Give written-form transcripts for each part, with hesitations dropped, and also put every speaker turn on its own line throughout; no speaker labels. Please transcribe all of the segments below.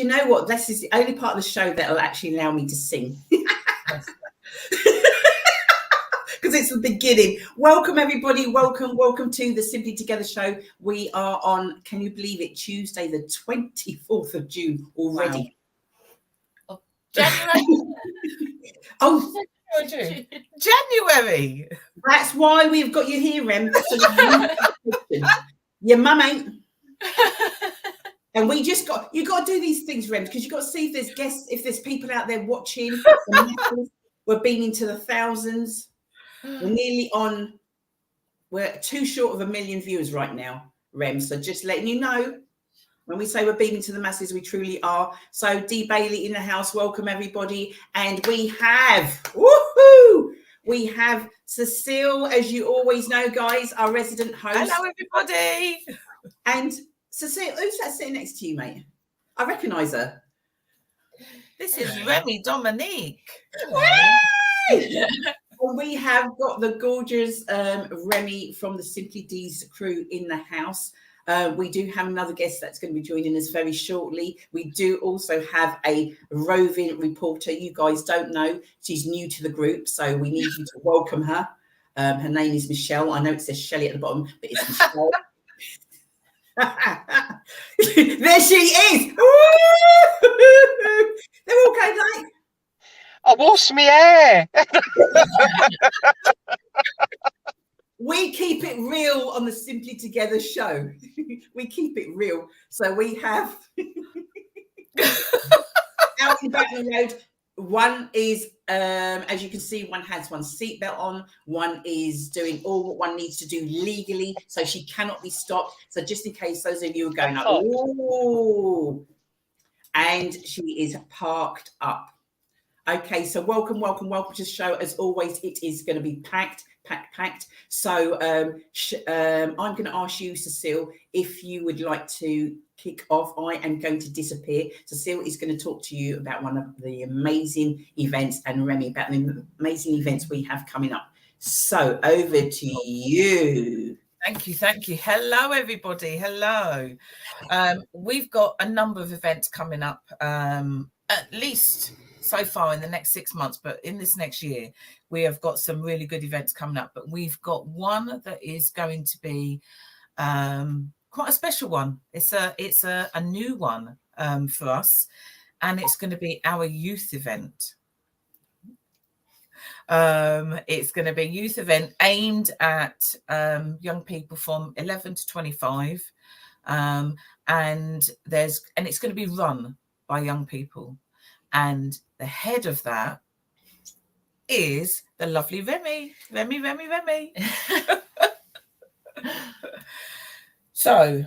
you know what? This is the only part of the show that will actually allow me to sing. Because it's the beginning. Welcome, everybody. Welcome to the Simply Together show. We are on, can you believe it, Tuesday, the 24th of June already.
Wow. January.
Oh,
January.
That's why we've got you here, Rem. Your mum ain't. And we just got, you got to do these things, Rem, because you got to see if there's guests, if there's people out there watching. We're beaming to the thousands. We're nearly on, we're too short of 1 million viewers right now, Rem. So just letting you know, when we say we're beaming to the masses, we truly are. So Dee Bailey in the house, welcome everybody. And we have, woohoo! We have Cecile, as you always know, guys, our resident host.
Hello, everybody.
And Cecile, who's that sitting next to you, mate? I recognise her.
This is Remie Dominique.
Well, we have got the gorgeous Remie from the Simply Deez crew in the house. We do have another guest that's going to be joining us very shortly. We do also have a roving reporter. You guys don't know. She's new to the group, so we need you to welcome her. Her name is Michelle. I know it says Shelley at the bottom, but it's Michelle. There she is. They're okay, like.
I wash me hair.
We keep it real on the Simply Together show. We keep it real. So we have out in Batman Road. One is, as you can see, one has one seatbelt on. One is doing all what one needs to do legally, so she cannot be stopped. So just in case those of you are going up, oh, and she is parked up. Okay, so welcome to the show. As always, it is going to be packed. So I'm going to ask you, Cecile, if you would like to kick off. I am going to disappear. Cecile is going to talk to you about one of the amazing events, and Remie about the amazing events we have coming up. So over to you.
Thank you. Hello, everybody. Hello. We've got a number of events coming up, at least so far in the next 6 months, but in this next year, we have got some really good events coming up. But we've got one that is going to be quite a special one. It's a new one for us, and it's going to be our youth event. It's going to be a youth event aimed at young people from 11 to 25, and it's going to be run by young people. And the head of that is the lovely Remie. So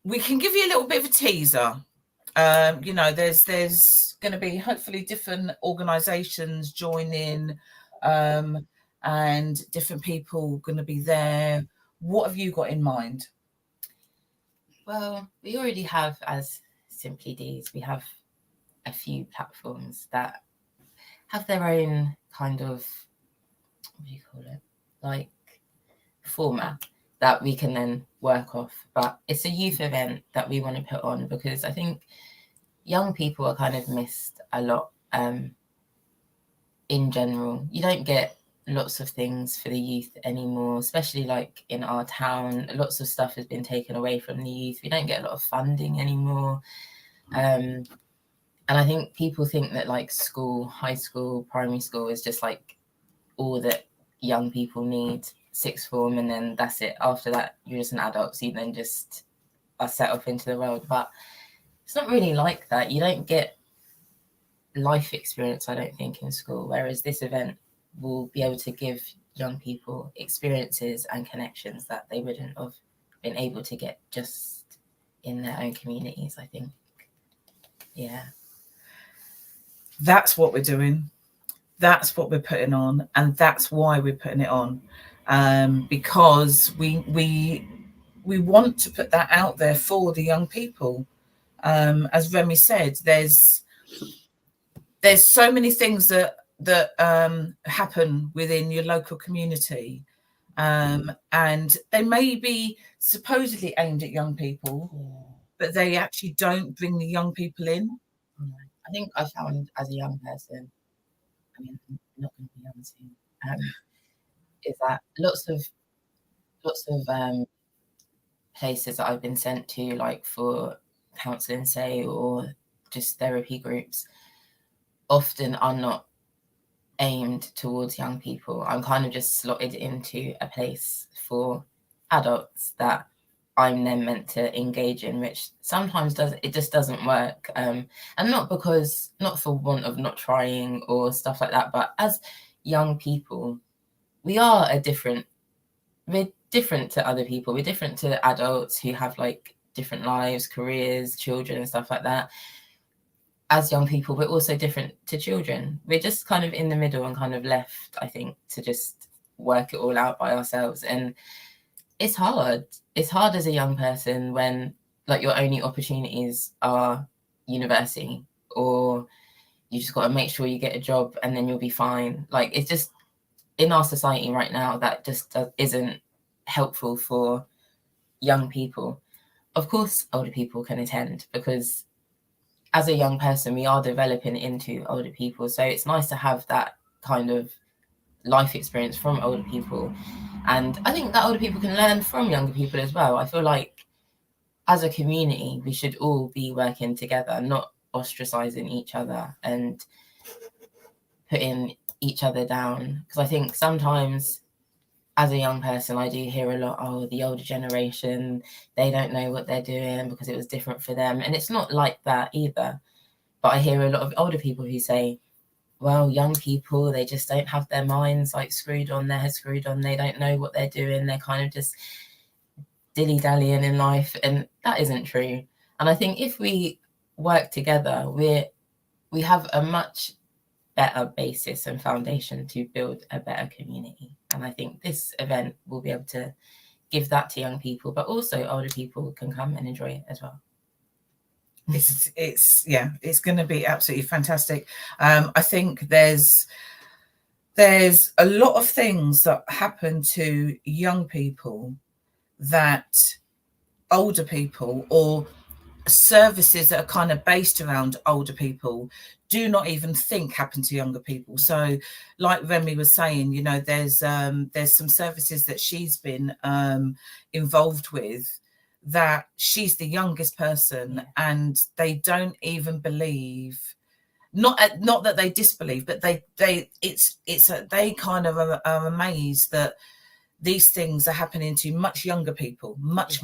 we can give you a little bit of a teaser. There's going to be hopefully different organisations joining, and different people going to be there. What have you got in mind?
Well, we already have, as Simply Deez, we have a few platforms that have their own kind of, what do you call it, like format that we can then work off. But it's a youth event that we want to put on because I think young people are kind of missed a lot in general. You don't get lots of things for the youth anymore, especially like in our town. Lots of stuff has been taken away from the youth. We don't get a lot of funding anymore. And I think people think that like school, high school, primary school is just like all that young people need, sixth form, and then that's it. After that, you're just an adult, so you then just are set off into the world. But it's not really like that. You don't get life experience, I don't think, in school, whereas this event will be able to give young people experiences and connections that they wouldn't have been able to get just in their own communities, I think. Yeah.
That's what we're doing. That's what we're putting on, and that's why we're putting it on, because we want to put that out there for the young people. As Remie said, there's so many things that happen within your local community, and they may be supposedly aimed at young people, but they actually don't bring the young people in.
I think I found as a young person, I mean, I'm not going to be young soon, is that lots of places that I've been sent to, like for counselling, say, or just therapy groups, often are not aimed towards young people. I'm kind of just slotted into a place for adults that I'm then meant to engage in, which sometimes just doesn't work. And not for want of not trying or stuff like that, but as young people, we're different to other people. We're different to adults who have like different lives, careers, children and stuff like that. As young people, we're also different to children. We're just kind of in the middle and kind of left, I think, to just work it all out by ourselves. And it's hard. It's hard as a young person when like your only opportunities are university, or you just got to make sure you get a job and then you'll be fine. Like, it's just in our society right now that just isn't helpful for young people. Of course, older people can attend, because as a young person, we are developing into older people. So it's nice to have that kind of life experience from older people. And I think that older people can learn from younger people as well. I feel like as a community, we should all be working together, not ostracizing each other and putting each other down. Because I think sometimes as a young person, I do hear a lot, oh, the older generation, they don't know what they're doing because it was different for them. And it's not like that either. But I hear a lot of older people who say, well, young people, they just don't have their minds like screwed on, their heads screwed on. They don't know what they're doing. They're kind of just dilly-dallying in life. And that isn't true. And I think if we work together, we have a much better basis and foundation to build a better community. And I think this event will be able to give that to young people, but also older people can come and enjoy it as well.
It's going to be absolutely fantastic. I think there's a lot of things that happen to young people that older people, or services that are kind of based around older people, do not even think happen to younger people. So like Remie was saying, you know, there's some services that she's been involved with that she's the youngest person, and they don't even believe, not that they disbelieve, but they kind of are amazed that these things are happening to much younger people, much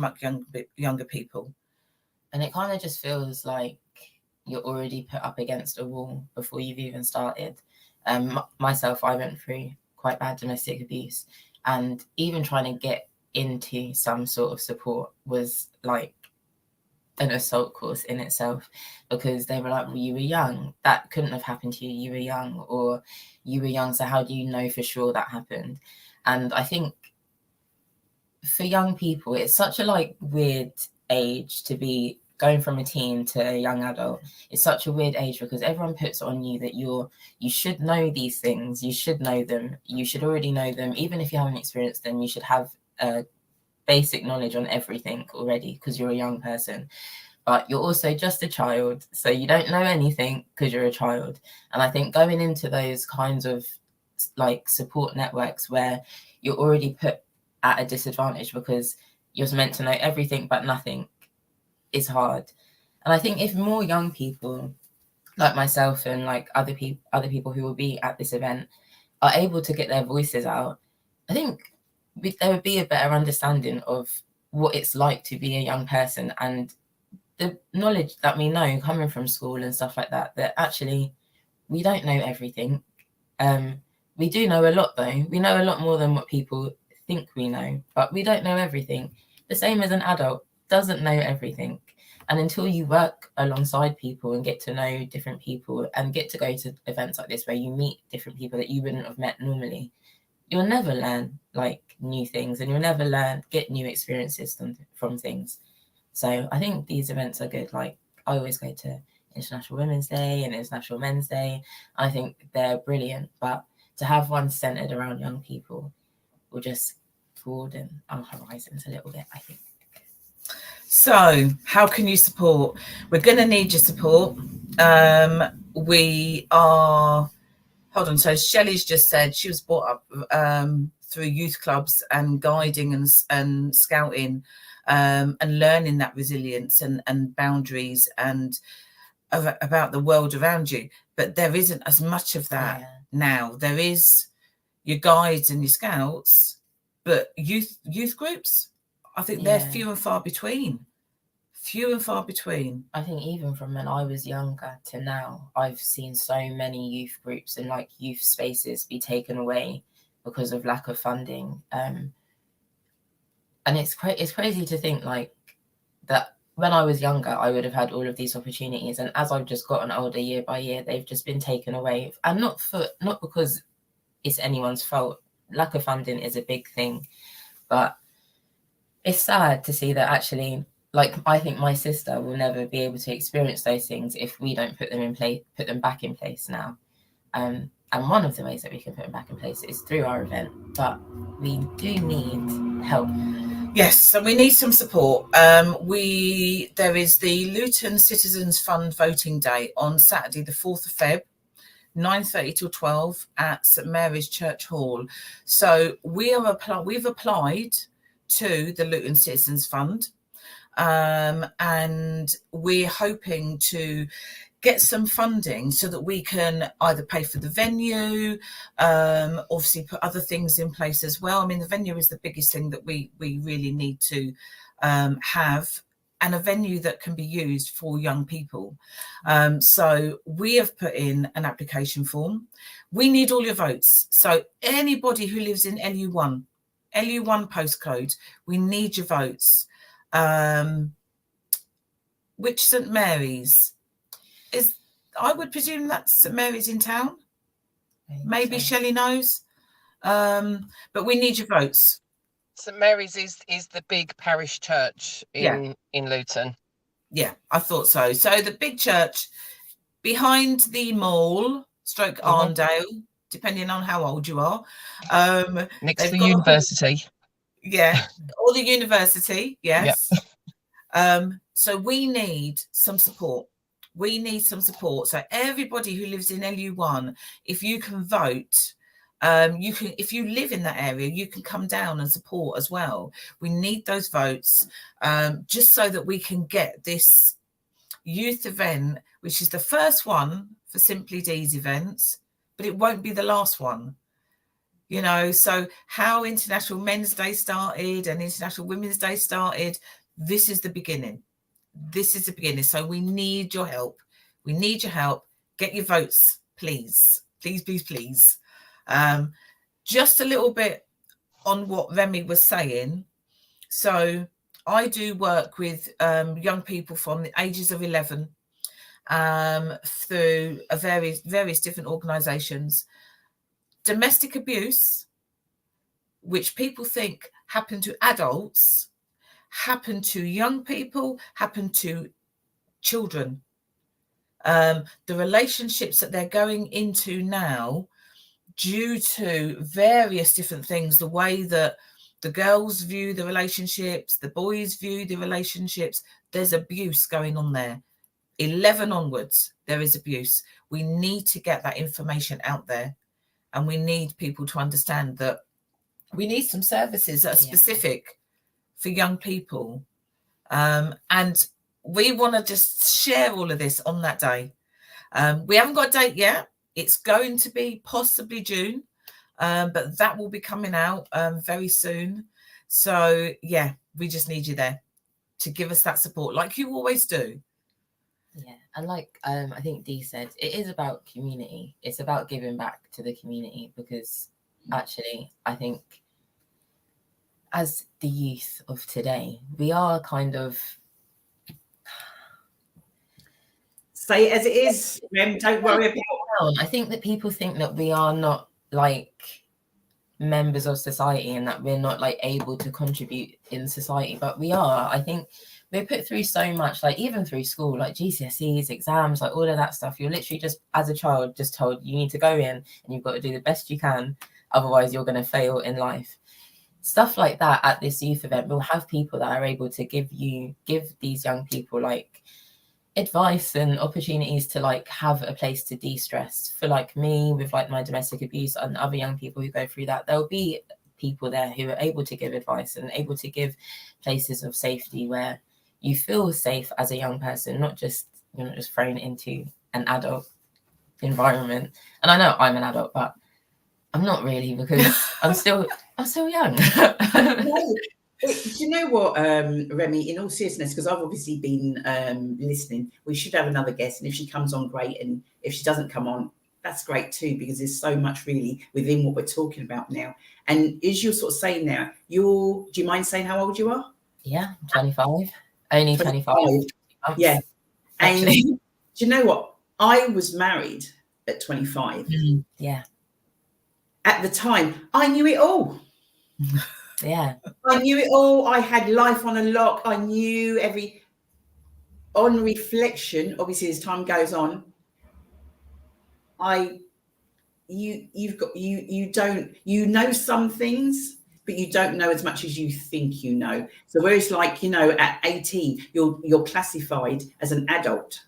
younger people.
And it kind of just feels like you're already put up against a wall before you've even started. Myself, I went through quite bad domestic abuse, and even trying to get into some sort of support was like an assault course in itself, because they were like, well, you were young, that couldn't have happened to you, you were young, or you were young, so how do you know for sure that happened? And I think for young people, it's such a like weird age to be going from a teen to a young adult. It's such a weird age because everyone puts on you that you should know these things, you should know them, you should already know them. Even if you haven't experienced them, you should have a basic knowledge on everything already because you're a young person. But you're also just a child, so you don't know anything because you're a child. And I think going into those kinds of like support networks where you're already put at a disadvantage because you're meant to know everything but nothing is hard. And I think if more young people like myself and like other people who will be at this event are able to get their voices out, I think there would be a better understanding of what it's like to be a young person, and the knowledge that we know coming from school and stuff like that, that actually we don't know everything. We do know a lot though. We know a lot more than what people think we know, but we don't know everything. The same as an adult doesn't know everything. And until you work alongside people and get to know different people and get to go to events like this where you meet different people that you wouldn't have met normally, you'll never learn like new things, and you'll never get new experiences from things. So I think these events are good. Like I always go to International Women's Day and International Men's Day. I think they're brilliant, but to have one centered around young people will just broaden our horizons a little bit, I think.
So how can you support? We're going to need your support. We are, hold on, so Shelley's just said she was brought up through youth clubs and guiding and scouting and learning that resilience and boundaries and about the world around you. But there isn't as much of that now. There is your guides and your scouts, but youth groups, I think they're few and far between. Few and far between.
I think even from when I was younger to now, I've seen so many youth groups and like youth spaces be taken away because of lack of funding. And it's crazy to think like that when I was younger, I would have had all of these opportunities. And as I've just gotten older year by year, they've just been taken away. And not because it's anyone's fault. Lack of funding is a big thing. But it's sad to see that actually, like, I think my sister will never be able to experience those things if we don't put them back in place now. And one of the ways that we can put them back in place is through our event. But we do need help.
Yes, so we need some support. There is the Luton Citizens Fund voting day on Saturday, the 4th of Feb, 9:30 till 12 at St Mary's Church Hall. So we've applied to the Luton Citizens Fund, and we're hoping to get some funding so that we can either pay for the venue, obviously put other things in place as well. I mean, the venue is the biggest thing that we really need to have, and a venue that can be used for young people. So we have put in an application form. We need all your votes. So anybody who lives in LU1 postcode, we need your votes. Which St Mary's? I would presume that's St Mary's in town. Maybe so. Shelley knows. But we need your votes.
St Mary's is the big parish church in Luton.
Yeah, I thought so. So the big church behind the mall, / Arndale, depending on how old you are.
Next to the university.
Or the university, yes. Yep. So we need some support. So everybody who lives in LU1, if you can vote, you can. If you live in that area, you can come down and support as well. We need those votes, just so that we can get this youth event, which is the first one for Simply Deezevents, but it won't be the last one. You know, so how International Men's Day started and International Women's Day started, this is the beginning. So we need your help. Get your votes, please. Please. Just a little bit on what Remie was saying. So I do work with young people from the ages of 11 through various different organisations. Domestic abuse, which people think happen to adults, happen to young people, happen to children. The relationships that they're going into now, due to various different things, the way that the girls view the relationships, the boys view the relationships, there's abuse going on there. 11 onwards, there is abuse. We need to get that information out there, and we need people to understand that we need some services that are specific for young people. And we want to just share all of this on that day. We haven't got a date yet. It's going to be possibly June, but that will be coming out very soon. So, we just need you there to give us that support like you always do.
Yeah, and like I think Dee said, it is about community. It's about giving back to the community, because actually I think as the youth of today, we are kind of...
Say it as it is, Rem, don't worry about it.
I think that people think that we are not like members of society and that we're not like able to contribute in society, but we are. I think we're put through so much, like even through school, like GCSEs, exams, like all of that stuff. You're literally just, as a child, just told you need to go in and you've got to do the best you can, otherwise you're going to fail in life. stuff like that at this youth event. We'll have people that are able to give these young people like advice and opportunities to like have a place to de-stress. For like me, with like my domestic abuse and other young people who go through that, there'll be people there who are able to give advice and able to give places of safety where you feel safe as a young person, not just, you're not just thrown into an adult environment. And I know I'm an adult, but I'm not really, because I'm still young.
Do you know what, Remie, in all seriousness, because I've obviously been listening, we should have another guest, and if she comes on, great, and if she doesn't come on, that's great too, because there's so much really within what we're talking about now. And as you're sort of saying now, do you mind saying how old you are?
Yeah, 25. Only 25.
Yeah.
Actually.
And do you know what? I was married at 25.
Yeah.
At the time, I knew it all.
Yeah.
I knew it all. I had life on a lock. I knew on reflection, obviously as time goes on, you know some things, but you don't know as much as you think you know. So whereas like, at 18, you're classified as an adult.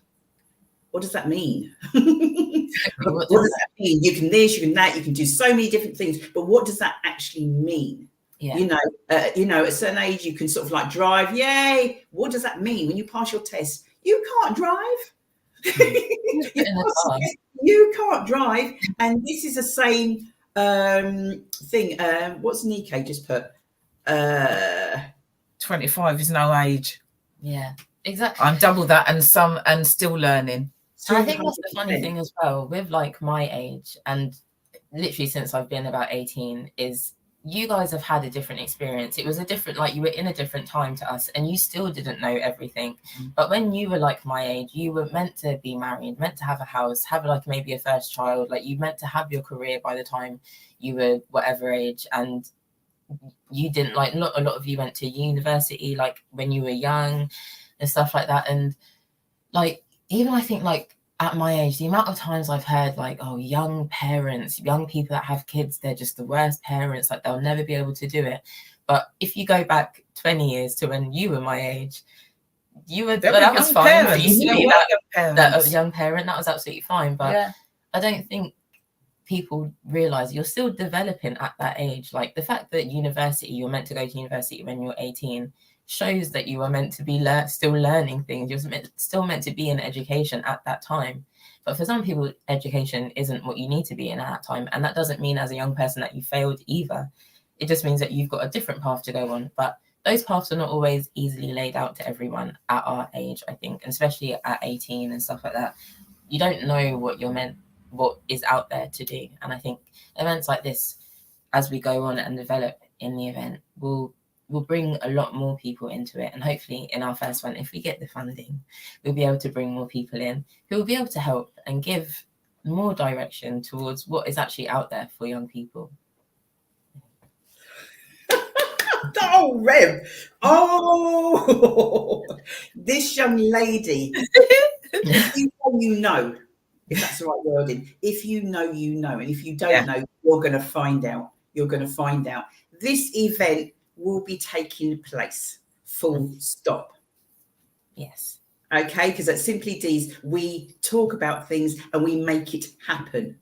What does that mean? What does that mean? You can this, you can that, you can do so many different things, but what does that actually mean?
Yeah.
At a certain age, you can sort of like drive. Yay! What does that mean when you pass your test? You can't drive. You can't drive, and this is the same thing. What's Nico just put?
25 is no age.
Yeah, exactly.
I'm double that, and still learning.
And I think that's the funny thing as well with like my age, and literally since I've been about 18, is you guys have had a different experience. It was a different, like you were in a different time to us, and you still didn't know everything. But when you were like my age, you were meant to be married, meant to have a house, have like maybe a first child, like you meant to have your career by the time you were whatever age. And you didn't, like, not a lot of you went to university like when you were young and stuff like that. And like, even I think like at my age, the amount of times I've heard like, oh, young parents, young people that have kids, they're just the worst parents, like they'll never be able to do it. But if you go back 20 years to when you were my age, that was fine for you to be that young parent. That was absolutely fine. But yeah, I don't think people realize you're still developing at that age. Like the fact that you're meant to go to university when you're 18 shows that you are meant to be still learning things. You're still meant to be in education at that time. But for some people, education isn't what you need to be in at that time. And that doesn't mean as a young person that you failed either. It just means that you've got a different path to go on. But those paths are not always easily laid out to everyone at our age, I think, and especially at 18 and stuff like that. You don't know what is out there to do. And I think events like this, as we go on and develop in the event, will bring a lot more people into it. And hopefully in our first one, if we get the funding, we'll be able to bring more people in who will be able to help and give more direction towards what is actually out there for young people.
Oh, Reb. Oh, this young lady. You know, if that's the right wording. If you know, you know. And if you don't know, you're going to find out. You're going to find out. This event will be taking place, full stop.
Yes.
Okay, because at Simply Deez, we talk about things and we make it happen.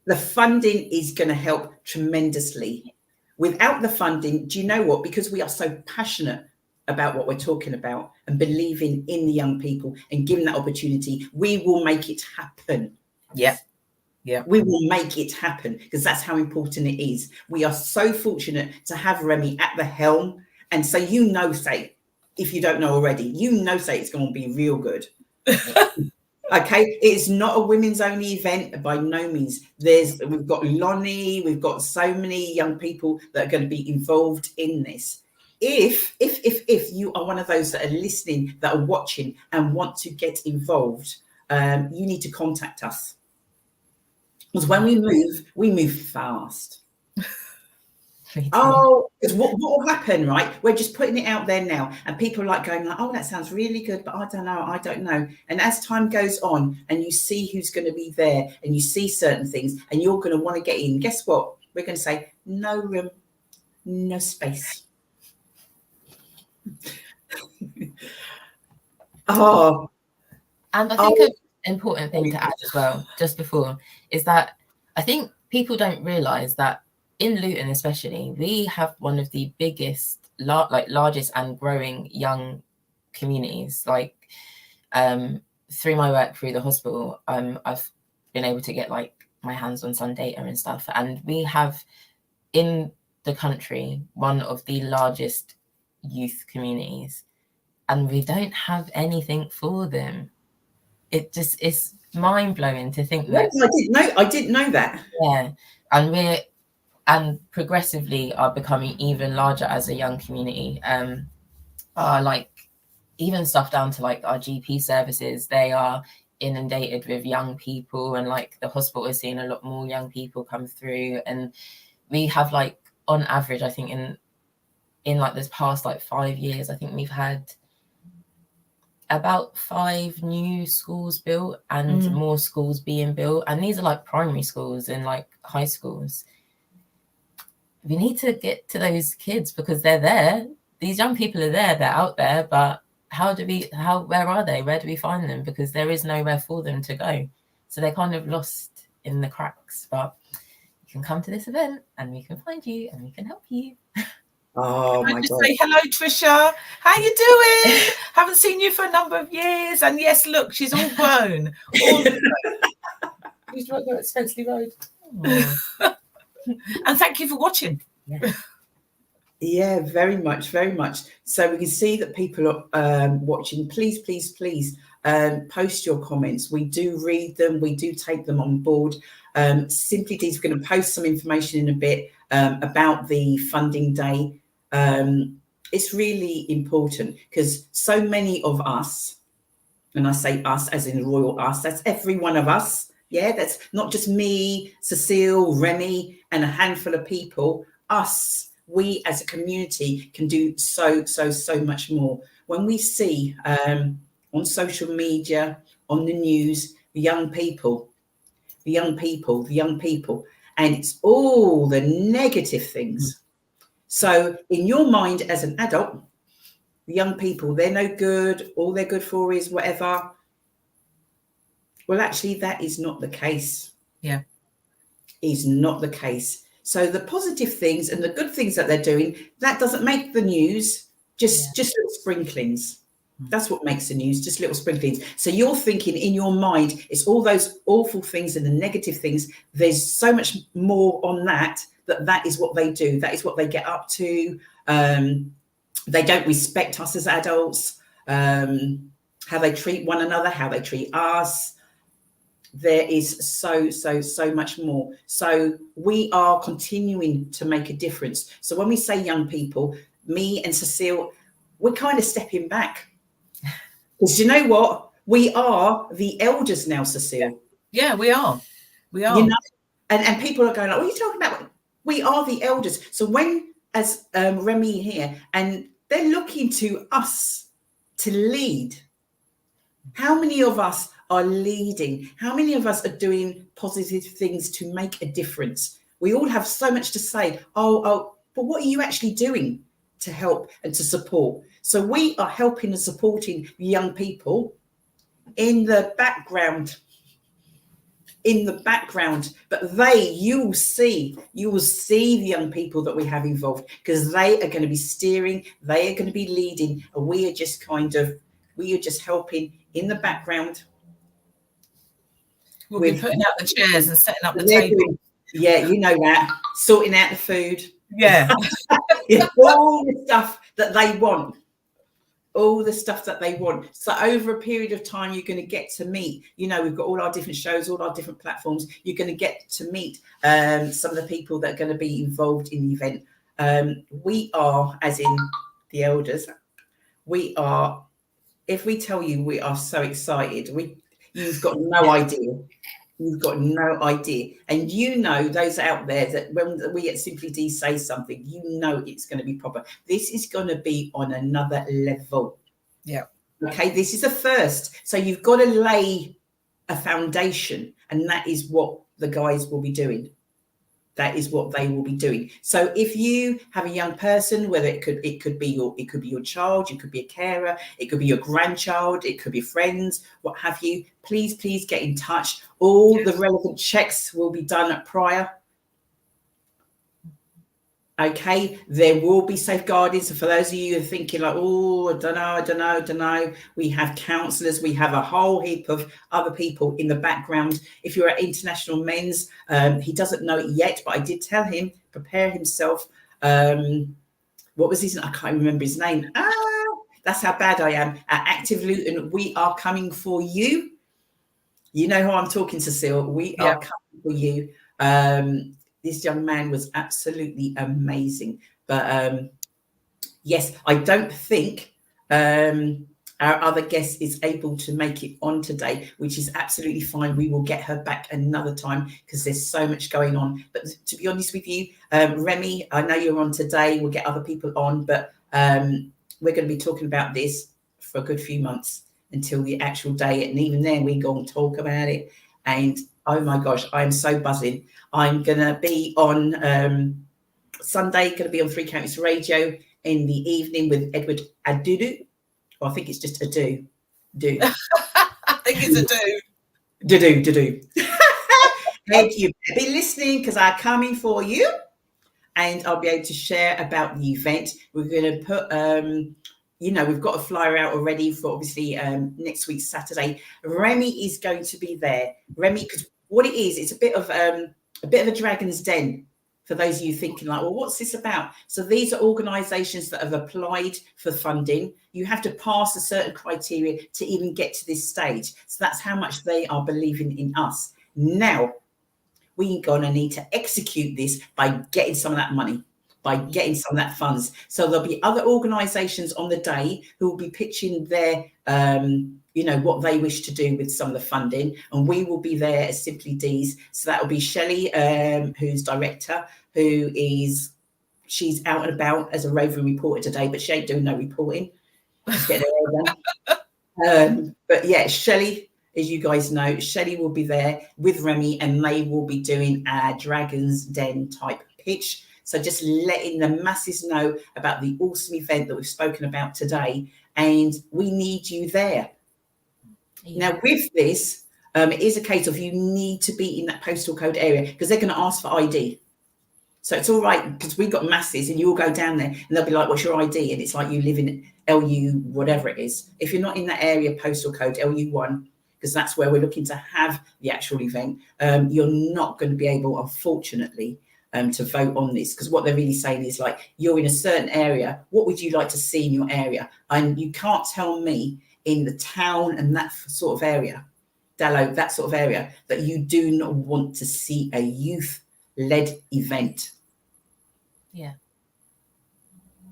The funding is going to help tremendously. Without the funding, do you know what? Because we are so passionate about what we're talking about and believing in the young people and giving that opportunity, we will make it happen.
Yeah. Yeah,
we will make it happen because that's how important it is. We are so fortunate to have Remie at the helm. And so, say, if you don't know already, say it's going to be real good. Okay, it's not a women's only event by no means. We've got Lonnie, we've got so many young people that are going to be involved in this. If you are one of those that are listening, that are watching and want to get involved, you need to contact us. Because when we move fast. Oh, because what will happen, right? We're just putting it out there now, and people are like going like, "Oh, that sounds really good," but I don't know. And as time goes on, and you see who's going to be there, and you see certain things, and you're going to want to get in. Guess what? We're going to say no room. no space. Oh,
And I think an important thing to add as well, just before, is that I think people don't realise that in Luton especially, we have one of the biggest, largest and growing young communities. Like through my work through the hospital, I've been able to get like my hands on some data and stuff. And we have in the country one of the largest youth communities, and we don't have anything for them. It's mind blowing to think that.
I didn't know that.
Yeah, and progressively are becoming even larger as a young community. Like even stuff down to like our GP services, they are inundated with young people, and like the hospital is seeing a lot more young people come through. And we have like on average, I think in like this past like 5 years, I think we've had about 5 new schools built and more schools being built, and these are like primary schools and like high schools. We need to get to those kids because they're there. These young people are there, they're out there, but where are they? Where do we find them? Because there is nowhere for them to go. So they're kind of lost in the cracks. But you can come to this event and we can find you and we can help you.
Oh my God.
Say hello, Trisha. How you doing? Haven't seen you for a number of years. And yes, look, she's all grown. She's right there at Spenceley Road. And thank you for watching.
Yeah, very much, very much. So we can see that people are watching. Please, please, please post your comments. We do read them. We do take them on board. Simply Deez, we're going to post some information in a bit about the funding day. It's really important because so many of us, and I say us as in royal us, that's every one of us. Yeah, that's not just me, Cecile, Remie, and a handful of people. Us, we as a community can do so much more. When we see on social media, on the news, the young people, and it's all the negative things. So in your mind as an adult, the young people, they're no good, all they're good for is whatever. Well, actually, that is not the case.
Yeah.
Is not the case. So the positive things and the good things that they're doing, that doesn't make the news, just little sprinklings. That's what makes the news, just little sprinklings. So you're thinking in your mind, it's all those awful things and the negative things. There's so much more on that is what they do. That is what they get up to. They don't respect us as adults, how they treat one another, how they treat us. There is so much more. So we are continuing to make a difference. So when we say young people, me and Cecile, we're kind of stepping back. Because you know what? We are the elders now, Cecile.
Yeah, we are. We are.
You know, and people are going like, what are you talking about? We are the elders. So when, as Remie here, and they're looking to us to lead. How many of us are leading? How many of us are doing positive things to make a difference? We all have so much to say. But what are you actually doing to help and to support? So we are helping and supporting young people in the background. But you will see the young people that we have involved, because they are going to be steering, they are going to be leading, and we are just helping in the background.
We'll be putting out the chairs and setting up the table.
Yeah, you know that. Sorting out the food.
Yeah.
All the stuff that they want. So over a period of time, you're going to get to meet, we've got all our different shows, all our different platforms. You're going to get to meet some of the people that are going to be involved in the event. We are, as in the elders, if we tell you we are so excited, you've got no idea. You've got no idea. And those out there, that when we at Simply Deez say something, it's going to be proper. This is going to be on another level.
Yeah.
Okay, this is a first. So you've got to lay a foundation, and that is what the guys will be doing. That is what they will be doing. So if you have a young person, whether it could be your child, it could be a carer, it could be your grandchild, it could be friends, what have you, please get in touch. All the relevant checks will be done prior. Okay, there will be safeguarding. So for those of you who are thinking like, oh, I don't know, we have counsellors, we have a whole heap of other people in the background. If you're at International Men's, he doesn't know it yet, but I did tell him, prepare himself. What was his? I can't remember his name. That's how bad I am. At Active Luton, we are coming for you. You know who I'm talking, Cecile. We are coming for you. This young man was absolutely amazing. But yes, I don't think our other guest is able to make it on today, which is absolutely fine. We will get her back another time because there's so much going on. But to be honest with you, Remie, I know you're on today. We'll get other people on, but we're going to be talking about this for a good few months until the actual day. And even then, we go and talk about it. And oh my gosh, I'm so buzzing. I'm going to be on Sunday, going to be on Three Counties Radio in the evening with Edward Adudu. Well, I think it's just Adu. Do.
I think it's a
Do. Thank you. Be listening because I'm coming for you. And I'll be able to share about the event. We're going to put... we've got a flyer out already for obviously next week, Saturday. Remie is going to be there. Remie, because what it is, it's a bit of a dragon's den for those of you thinking like, well, what's this about? So these are organisations that have applied for funding. You have to pass a certain criteria to even get to this stage. So that's how much they are believing in us. Now, we're going to need to execute this by getting some of that money, by getting some of that funds. So there'll be other organisations on the day who will be pitching their, what they wish to do with some of the funding. And we will be there as Simply Deez. So that will be Shelley, who's director, she's out and about as a roving reporter today, but she ain't doing no reporting. She's getting her hair done. But yeah, Shelley, as you guys know, Shelley will be there with Remie and they will be doing a Dragon's Den type pitch. So just letting the masses know about the awesome event that we've spoken about today. And we need you there. Yeah. Now, with this, it is a case of you need to be in that postal code area because they're going to ask for ID. So it's all right because we've got masses and you all go down there and they'll be like, what's your ID? And it's like you live in LU, whatever it is. If you're not in that area postal code, LU1, because that's where we're looking to have the actual event, you're not going to be able, unfortunately, to vote on this, because what they're really saying is like, you're in a certain area, what would you like to see in your area? And you can't tell me in the town and that sort of area, Dallow, that sort of area, that you do not want to see a youth-led event.
Yeah.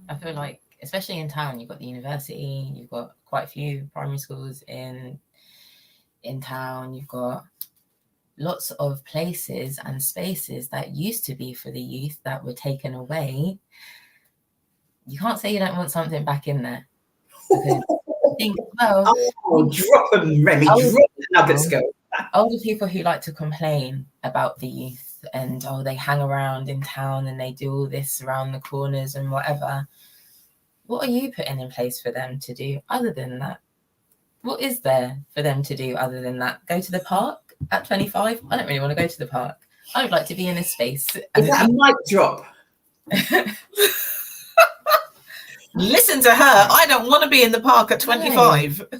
I feel like, especially in town, you've got the university, you've got quite a few primary schools in town, you've got lots of places and spaces that used to be for the youth that were taken away. You can't say you don't want something back in there.
Drop them, Remie, drop the nuggets, go.
Older people who like to complain about the youth and, they hang around in town and they do all this around the corners and whatever. What are you putting in place for them to do other than that? What is there for them to do other than that? Go to the park at 25? I don't really want to go to the park. I would like to be in a space.
Is that a mic drop?
Listen to her. I don't want to be in the park at 25. No.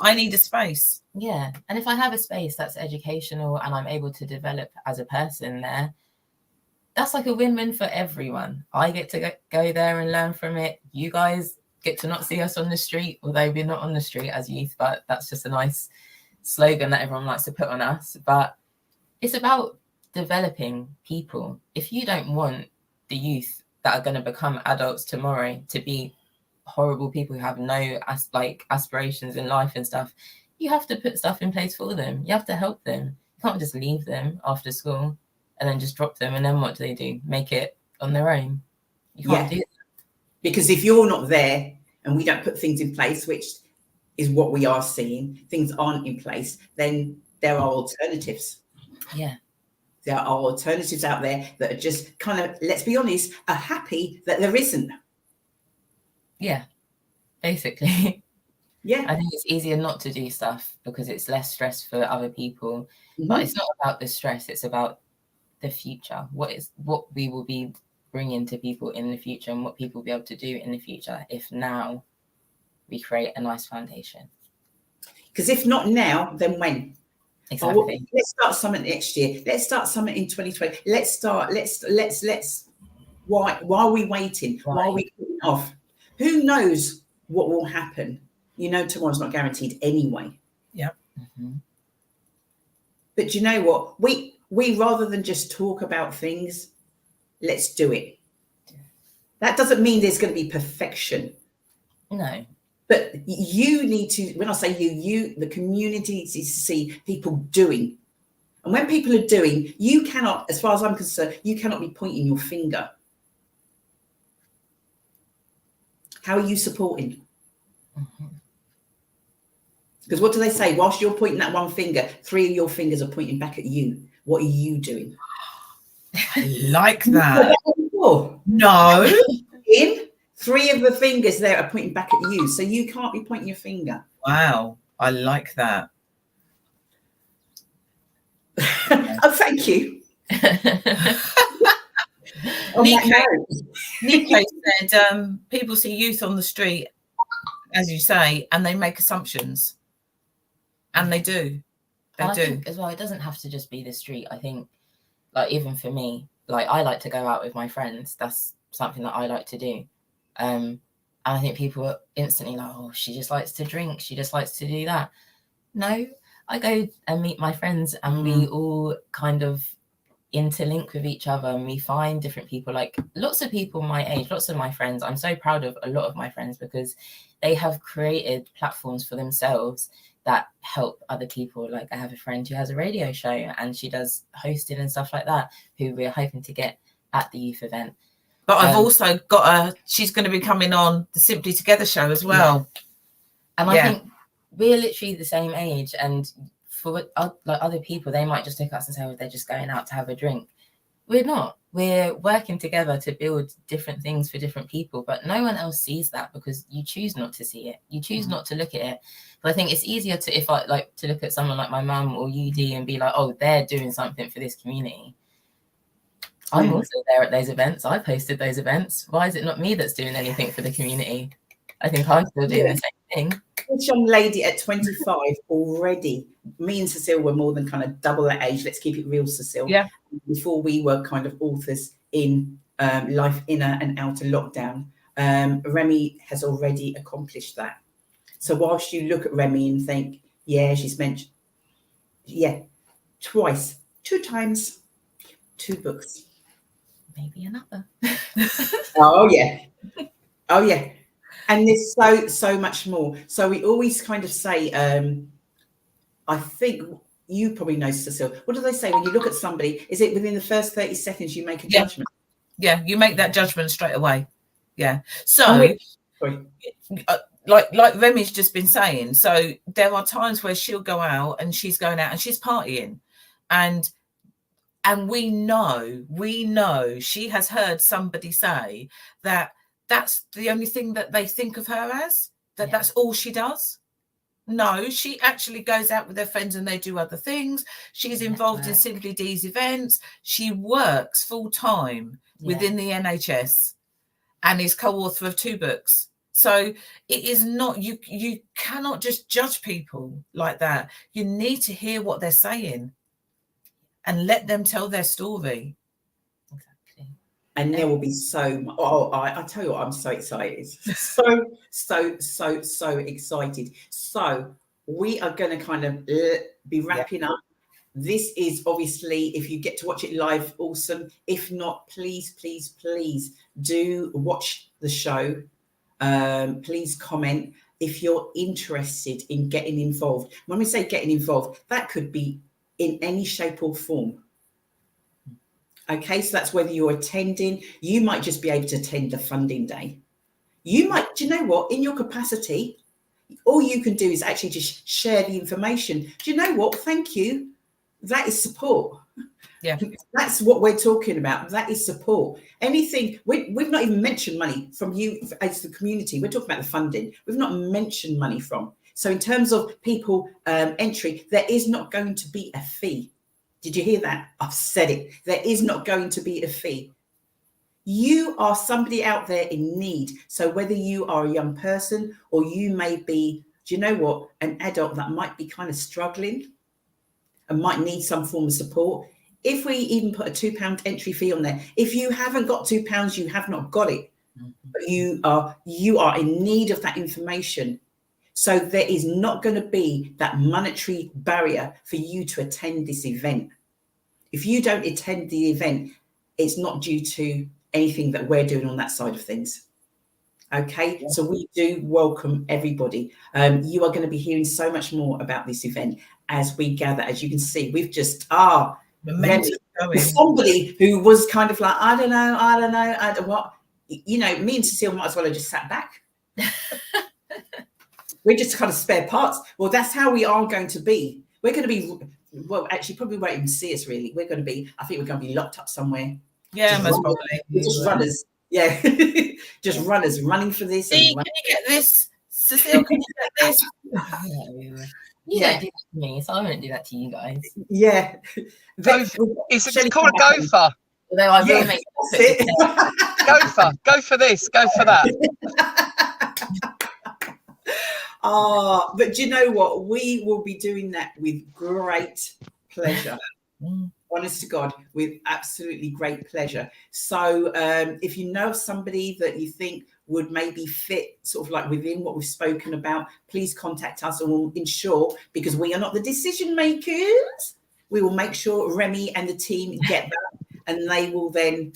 I need a space.
Yeah. And if I have a space that's educational and I'm able to develop as a person there, that's like a win-win for everyone. I get to go there and learn from it. You guys get to not see us on the street, although we're not on the street as youth, but that's just a nice slogan that everyone likes to put on us. But it's about developing people. If you don't want the youth that are going to become adults tomorrow to be horrible people who have no aspirations in life and stuff, you have to put stuff in place for them. You have to help them. You can't just leave them after school and then just drop them, and then what do? Make it on their own? You can't do that.
Because if you're not there and we don't put things in place, which is what we are seeing, things aren't in place, then there are alternatives.
Yeah.
there are alternatives out there that are just kind of, let's be honest, are happy that there isn't.
Yeah, basically.
Yeah.
I think it's easier not to do stuff because it's less stress for other people. But it's not about the stress, it's about the future. What we will be bringing to people in the future and what people will be able to do in the future if now we create a nice foundation. Because
if not now, then when?
Exactly.
Let's start something next year. Let's start something in 2020. Let's why are we waiting?
Right.
Why are we putting off? Who knows what will happen? You know, tomorrow's not guaranteed anyway.
Yeah.
But you know what? We rather than just talk about things, let's do it. That doesn't mean there's going to be perfection.
No.
But you need to, when I say the community needs to see people doing. And when people are doing, you cannot, as far as I'm concerned, you cannot be pointing your finger. How are you supporting? Because what do they say? Whilst you're pointing that one finger, 3 of your fingers are pointing back at you. What are you doing?
I like that. No.
3 of the fingers there are pointing back at you. So you can't be pointing your finger.
Wow. I like that.
Oh, thank you.
Nico said people see youth on the street, as you say, and they make assumptions. And they do.
I think as well, it doesn't have to just be the street. I think, like, even for me, like, I like to go out with my friends. That's something that I like to do. And I think people are instantly like, oh, she just likes to drink. She just likes to do that. No, I go and meet my friends and we all kind of interlink with each other and we find different people, like lots of people my age, lots of my friends. I'm so proud of a lot of my friends because they have created platforms for themselves that help other people. Like I have a friend who has a radio show and she does hosting and stuff like that, who we're hoping to get at the youth event.
But I've also got she's going to be coming on the Simply Together show as well.
Yeah. And I think we're literally the same age, and for like other people, they might just look at us and say, oh, they're just going out to have a drink. We're not. We're working together to build different things for different people, but no one else sees that because you choose not to see it. You choose not to look at it. But I think it's easier to, if I like to look at someone like my mum or UD and be like, oh, they're doing something for this community. I'm also there at those events. I've hosted those events. Why is it not me that's doing anything for the community? I think I'm still doing the same thing.
This young lady at 25 already, me and Cecile were more than kind of double that age. Let's keep it real, Cecile.
Yeah.
Before we were kind of authors in life inner and outer lockdown, Remie has already accomplished that. So whilst you look at Remie and think, yeah, she's mentioned, twice, 2 times, 2 books.
Maybe another.
Oh yeah. And there's so much more. So we always kind of say, I think you probably know, Cecile, what do they say when you look at somebody? Is it within the first 30 seconds you make a judgment?
Yeah, you make that judgment straight away. Yeah. So like Remy's just been saying, so there are times where she'll go out and she's going out and she's partying, and we know she has heard somebody say that that's the only thing that they think of her as, that that's all she does. No, she actually goes out with her friends and they do other things. She's involved in Simply Deezevents. She works full time within the NHS and is co-author of 2 books. So it is not, you cannot just judge people like that. You need to hear what they're saying and let them tell their story.
Exactly.
And there will be so much. Oh, I tell you what, I'm so excited. So excited. So we are going to kind of be wrapping up. This is obviously, if you get to watch it live, awesome. If not, please do watch the show. Please comment if you're interested in getting involved. When we say getting involved, that could be in any shape or form. Okay, so that's whether you're attending. You might just be able to attend the funding day. You might, do you know what, in your capacity, all you can do is actually just share the information. Do you know what? Thank you. That is support.
Yeah.
That's what we're talking about. That is support. Anything, we've not even mentioned money from you as the community. We're talking about the funding. We've not mentioned money from. So in terms of people entry, there is not going to be a fee. Did you hear that? I've said it. There is not going to be a fee. You are somebody out there in need. So whether you are a young person or you may be, do you know what, an adult that might be kind of struggling and might need some form of support. If we even put a £2 entry fee on there, if you haven't got £2, you have not got it. But you are in need of that information. So there is not going to be that monetary barrier for you to attend this event. If you don't attend the event, it's not due to anything that we're doing on that side of things. Okay, so we do welcome everybody. You are going to be hearing so much more about this event as we gather. As you can see, we've just somebody who was kind of like, I don't know what, you know, me and Cecile might as well have just sat back. We're just kind of spare parts. Well, that's how we are going to be. We're going to be, well, actually, probably won't even see us really. We're going to be, I think we're going to be locked up somewhere.
Yeah, most probably.
Just runners. Yeah, just runners running for this.
See, can you get this? Cecile, can you get this?
You don't do that to me, so I won't do that to you guys.
Yeah.
It's called a gopher.
Although I will make
Gopher. Go for this. Go for that.
But do you know what? We will be doing that with great pleasure. Honest to God, with absolutely great pleasure. So if you know of somebody that you think would maybe fit sort of like within what we've spoken about, please contact us and we'll ensure, because we are not the decision makers, we will make sure Remie and the team get that and they will then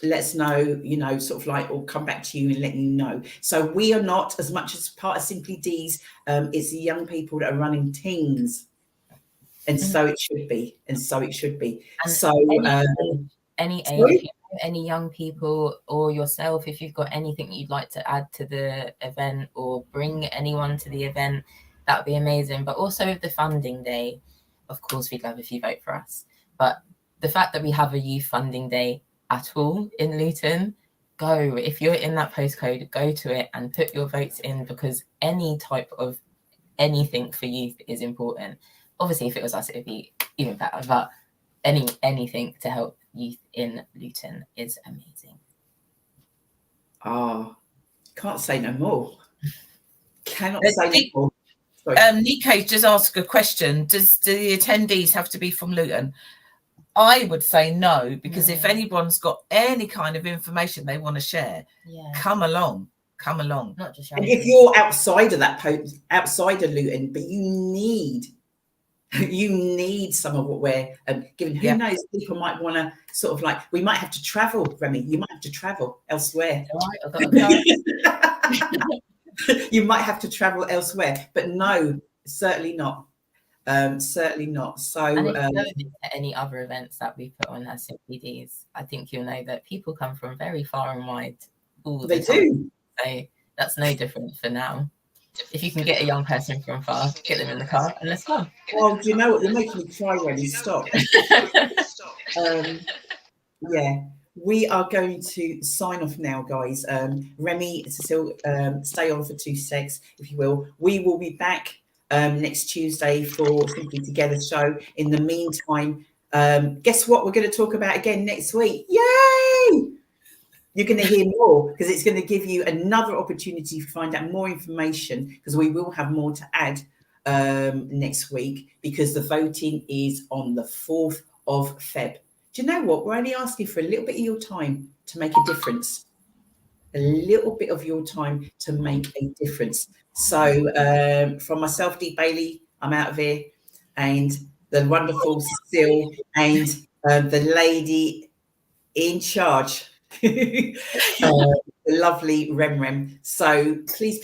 let us know, you know, sort of like, or come back to you and let you know. So we are not, as much as part of Simply Deez, it's the young people that are running teams. And so it should be. And so it should be.
And
so
any age, any young people or yourself, if you've got anything that you'd like to add to the event or bring anyone to the event, that would be amazing. But also with the funding day, of course, we'd love if you vote for us. But the fact that we have a youth funding day at all in Luton, go. If you're in that postcode, go to it and put your votes in, because any type of anything for youth is important. Obviously, if it was us, it would be even better. But anything to help youth in Luton is amazing.
Can't say no more. Cannot say no more.
Nico just asked a question. Do the attendees have to be from Luton? I would say no, because if anyone's got any kind of information they want to share, come along.
Not just
and if you're outside of that outside of Luton, but you need some of what we're giving. Who knows? People might want to sort of like, we might have to travel, Remie. You might have to travel elsewhere. You might have to travel elsewhere, but no, certainly not. Certainly not. So
and if you go to any other events that we put on as Simply Deez, I think you'll know that people come from very far and wide all the time.
Do.
So that's no different for now. If you can get a young person from far, get them in the car and let's go.
Well, do you know what? You're making me cry when you stop. We are going to sign off now, guys. Remie, Cecile, stay on for 2 secs, if you will. We will be back next Tuesday for Simply Together show. In the meantime, guess what we're going to talk about again next week? Yay! You're going to hear more, because it's going to give you another opportunity to find out more information, because we will have more to add next week, because the voting is on the 4th of Feb. Do you know what? We're only asking for a little bit of your time to make a difference. A little bit of your time to make a difference. So from myself, Dee Bailey, I'm out of here, and the wonderful Cecile and the lady in charge, the lovely Rem. So please,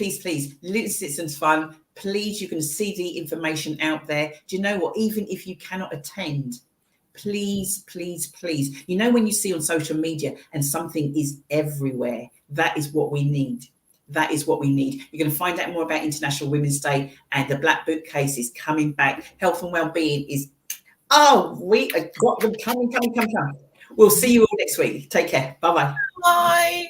Luton Citizens Fund, please, you can see the information out there. Do you know what? Even if you cannot attend, please, you know, when you see on social media and something is everywhere, that is what we need. That is what we need. You're going to find out more about International Women's Day, and the Black Book case is coming back. Health and Wellbeing is Oh, we have got them coming. We'll see you all next week. Take care. Bye-bye.
Bye.